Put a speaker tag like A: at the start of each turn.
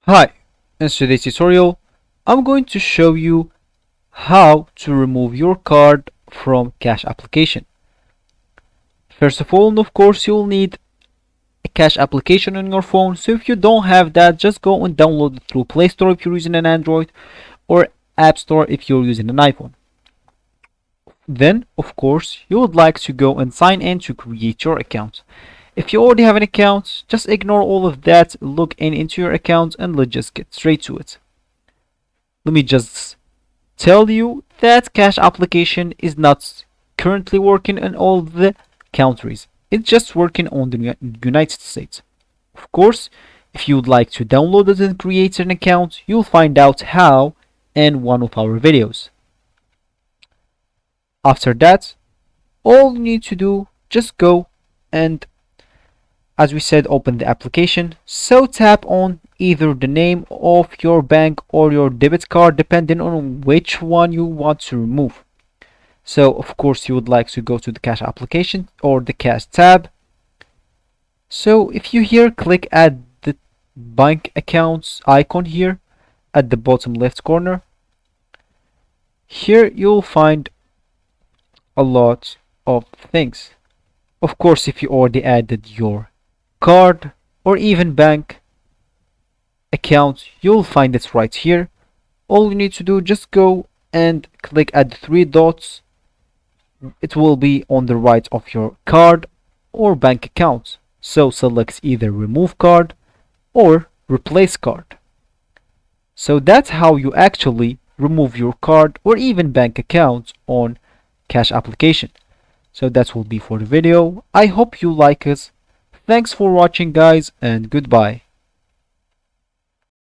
A: Hi, in today's tutorial, I'm going to show you how to remove your card from Cash application. First of all, of course, you'll need a Cash application on your phone. So if you don't have that, just go and download it through Play Store if you're using an Android or App Store if you're using an iPhone. Then, of course, you would like to go and sign in to create your account. If you already have an account, just ignore all of that, log in into your account, and let's just get straight to it. Let me just tell you that Cash application is not currently working in all the countries. It's just working on the United States. Of course, if you would like to download it and create an account, you'll find out how in one of our videos. After that, all you need to do, just go and, as we said, open the application. So tap on either the name of your bank or your debit card, depending on which one you want to remove. So of course you would like to go to the Cash application or the Cash tab. So if you here click at the bank accounts icon here at the bottom left corner, here you'll find a lot of things. Of course, if you already added your card or even bank account, you'll find it right here. All you need to do, just go and click at the three dots. It will be on the right of your card or bank account. So select either remove card or replace card. So that's how you actually remove your card or even bank account on Cash application. So that will be for the video. I hope you like it. Thanks for watching, guys, and goodbye.